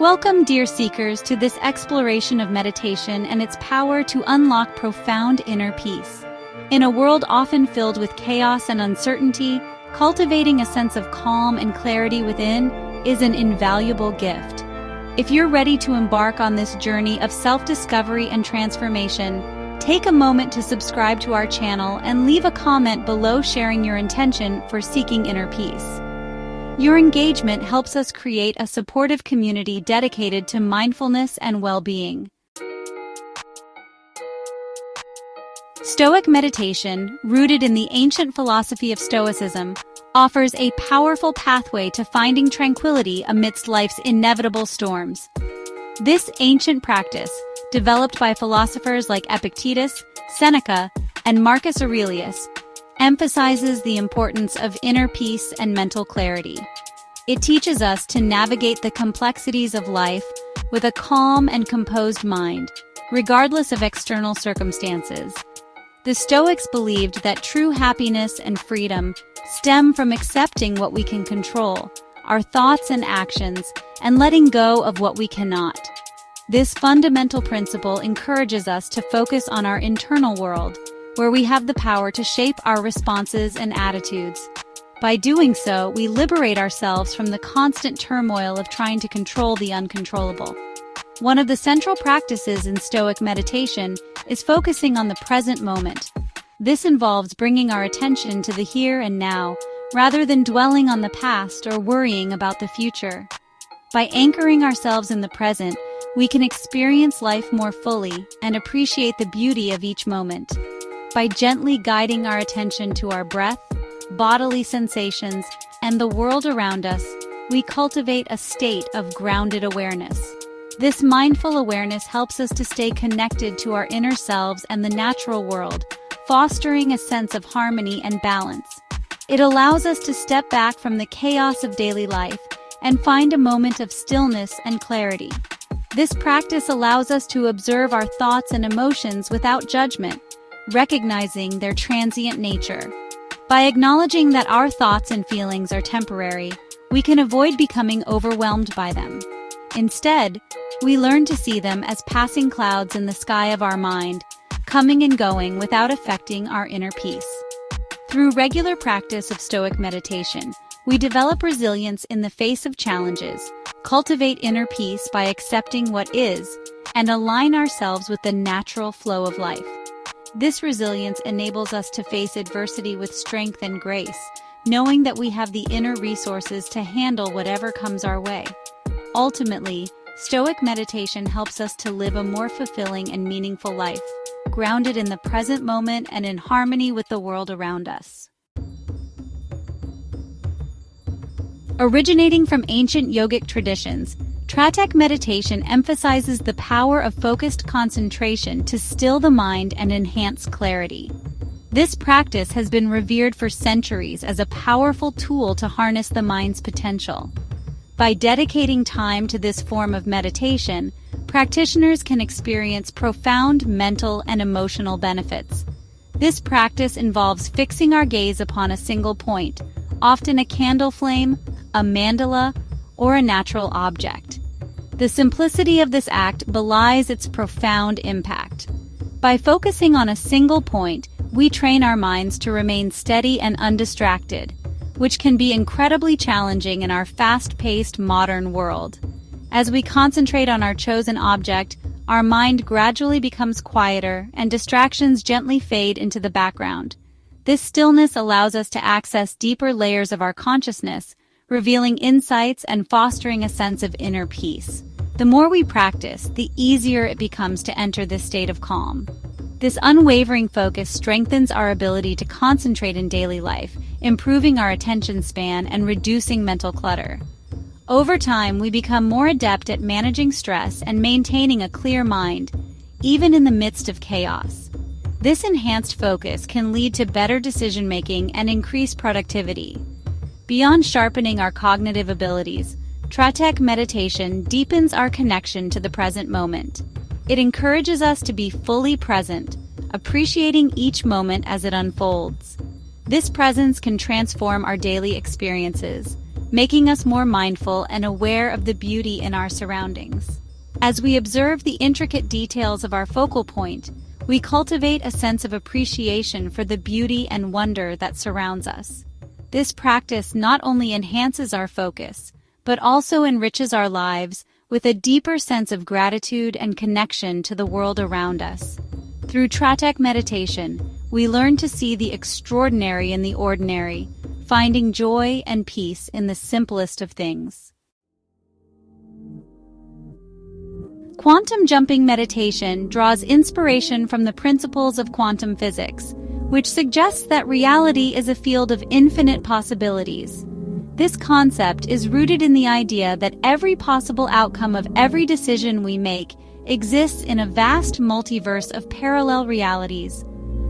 Welcome, dear seekers, to this exploration of meditation and its power to unlock profound inner peace. In a world often filled with chaos and uncertainty, cultivating a sense of calm and clarity within is an invaluable gift. If you're ready to embark on this journey of self-discovery and transformation, take a moment to subscribe to our channel and leave a comment below sharing your intention for seeking inner peace. Your engagement helps us create a supportive community dedicated to mindfulness and well-being. Stoic meditation, rooted in the ancient philosophy of Stoicism, offers a powerful pathway to finding tranquility amidst life's inevitable storms. This ancient practice, developed by philosophers like Epictetus, Seneca, and Marcus Aurelius, emphasizes the importance of inner peace and mental clarity. It teaches us to navigate the complexities of life with a calm and composed mind, regardless of external circumstances. The Stoics believed that true happiness and freedom stem from accepting what we can control, our thoughts and actions, and letting go of what we cannot. This fundamental principle encourages us to focus on our internal world, where we have the power to shape our responses and attitudes. By doing so, we liberate ourselves from the constant turmoil of trying to control the uncontrollable. One of the central practices in Stoic meditation is focusing on the present moment. This involves bringing our attention to the here and now, rather than dwelling on the past or worrying about the future. By anchoring ourselves in the present, we can experience life more fully and appreciate the beauty of each moment. By gently guiding our attention to our breath, bodily sensations, and the world around us, we cultivate a state of grounded awareness. This mindful awareness helps us to stay connected to our inner selves and the natural world, fostering a sense of harmony and balance. It allows us to step back from the chaos of daily life and find a moment of stillness and clarity. This practice allows us to observe our thoughts and emotions without judgment, recognizing their transient nature. By acknowledging that our thoughts and feelings are temporary, we can avoid becoming overwhelmed by them. Instead, we learn to see them as passing clouds in the sky of our mind, coming and going without affecting our inner peace. Through regular practice of Stoic meditation, we develop resilience in the face of challenges, cultivate inner peace by accepting what is, and align ourselves with the natural flow of life. This resilience enables us to face adversity with strength and grace, knowing that we have the inner resources to handle whatever comes our way. Ultimately, Stoic meditation helps us to live a more fulfilling and meaningful life, grounded in the present moment and in harmony with the world around us. Originating from ancient yogic traditions, Tratek meditation emphasizes the power of focused concentration to still the mind and enhance clarity. This practice has been revered for centuries as a powerful tool to harness the mind's potential. By dedicating time to this form of meditation, practitioners can experience profound mental and emotional benefits. This practice involves fixing our gaze upon a single point, often a candle flame, a mandala, or a natural object. The simplicity of this act belies its profound impact. By focusing on a single point, we train our minds to remain steady and undistracted, which can be incredibly challenging in our fast-paced modern world. As we concentrate on our chosen object, our mind gradually becomes quieter and distractions gently fade into the background. This stillness allows us to access deeper layers of our consciousness, revealing insights and fostering a sense of inner peace. The more we practice, the easier it becomes to enter this state of calm. This unwavering focus strengthens our ability to concentrate in daily life, improving our attention span and reducing mental clutter. Over time, we become more adept at managing stress and maintaining a clear mind, even in the midst of chaos. This enhanced focus can lead to better decision-making and increased productivity. Beyond sharpening our cognitive abilities, Tratek meditation deepens our connection to the present moment. It encourages us to be fully present, appreciating each moment as it unfolds. This presence can transform our daily experiences, making us more mindful and aware of the beauty in our surroundings. As we observe the intricate details of our focal point, we cultivate a sense of appreciation for the beauty and wonder that surrounds us. This practice not only enhances our focus, but also enriches our lives with a deeper sense of gratitude and connection to the world around us. Through Tratek meditation, we learn to see the extraordinary in the ordinary, finding joy and peace in the simplest of things. Quantum jumping meditation draws inspiration from the principles of quantum physics, which suggests that reality is a field of infinite possibilities. This concept is rooted in the idea that every possible outcome of every decision we make exists in a vast multiverse of parallel realities.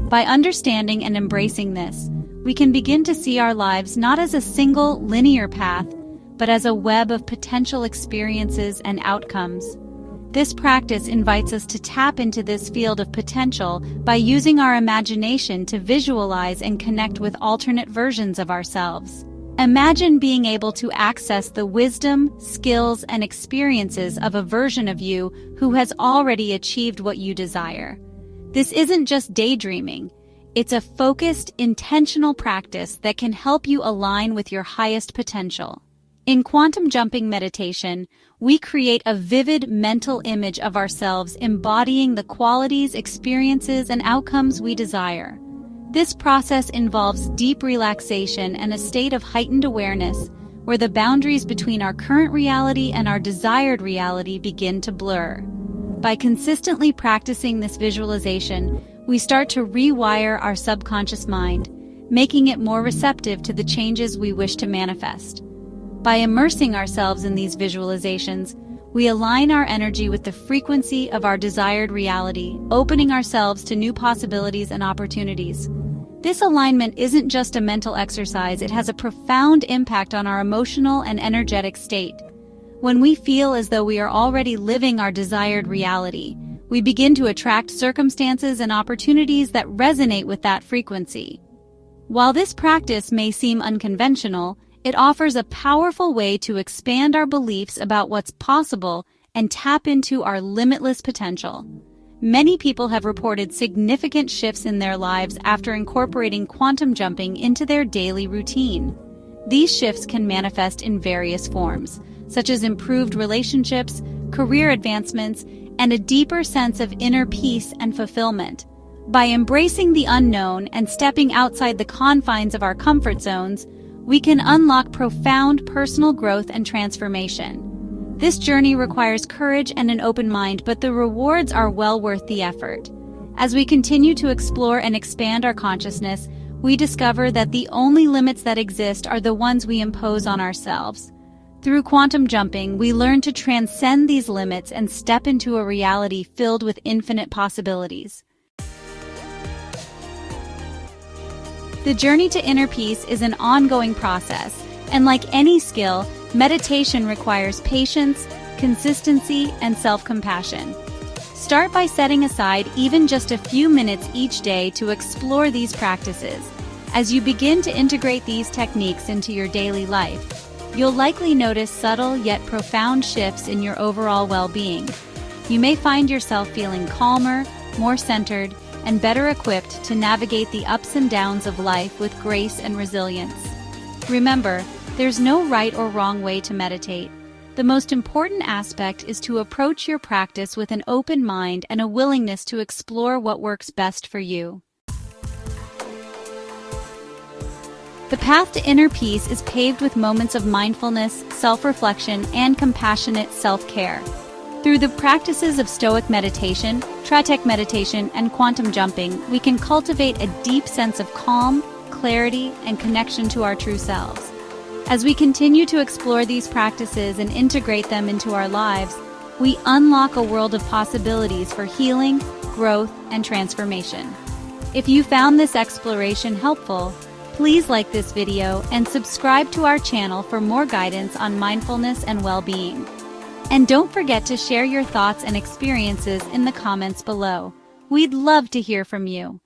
By understanding and embracing this, we can begin to see our lives not as a single linear path, but as a web of potential experiences and outcomes. This practice invites us to tap into this field of potential by using our imagination to visualize and connect with alternate versions of ourselves. Imagine being able to access the wisdom, skills, and experiences of a version of you who has already achieved what you desire. This isn't just daydreaming. It's a focused, intentional practice that can help you align with your highest potential. In quantum jumping meditation, we create a vivid mental image of ourselves embodying the qualities, experiences, and outcomes we desire. This process involves deep relaxation and a state of heightened awareness, where the boundaries between our current reality and our desired reality begin to blur. By consistently practicing this visualization, we start to rewire our subconscious mind, making it more receptive to the changes we wish to manifest. By immersing ourselves in these visualizations, we align our energy with the frequency of our desired reality, opening ourselves to new possibilities and opportunities. This alignment isn't just a mental exercise, it has a profound impact on our emotional and energetic state. When we feel as though we are already living our desired reality, we begin to attract circumstances and opportunities that resonate with that frequency. While this practice may seem unconventional, it offers a powerful way to expand our beliefs about what's possible and tap into our limitless potential. Many people have reported significant shifts in their lives after incorporating quantum jumping into their daily routine. These shifts can manifest in various forms, such as improved relationships, career advancements, and a deeper sense of inner peace and fulfillment. By embracing the unknown and stepping outside the confines of our comfort zones, we can unlock profound personal growth and transformation. This journey requires courage and an open mind, but the rewards are well worth the effort. As we continue to explore and expand our consciousness, we discover that the only limits that exist are the ones we impose on ourselves. Through quantum jumping, we learn to transcend these limits and step into a reality filled with infinite possibilities. The journey to inner peace is an ongoing process, and like any skill, meditation requires patience, consistency, and self-compassion. Start by setting aside even just a few minutes each day to explore these practices. As you begin to integrate these techniques into your daily life, you'll likely notice subtle yet profound shifts in your overall well-being. You may find yourself feeling calmer, more centered, and better equipped to navigate the ups and downs of life with grace and resilience. Remember, there's no right or wrong way to meditate. The most important aspect is to approach your practice with an open mind and a willingness to explore what works best for you. The path to inner peace is paved with moments of mindfulness, self-reflection, and compassionate self-care. Through the practices of Stoic meditation, Tratek meditation, and quantum jumping, we can cultivate a deep sense of calm, clarity, and connection to our true selves. As we continue to explore these practices and integrate them into our lives, we unlock a world of possibilities for healing, growth, and transformation. If you found this exploration helpful, please like this video and subscribe to our channel for more guidance on mindfulness and well-being. And don't forget to share your thoughts and experiences in the comments below. We'd love to hear from you.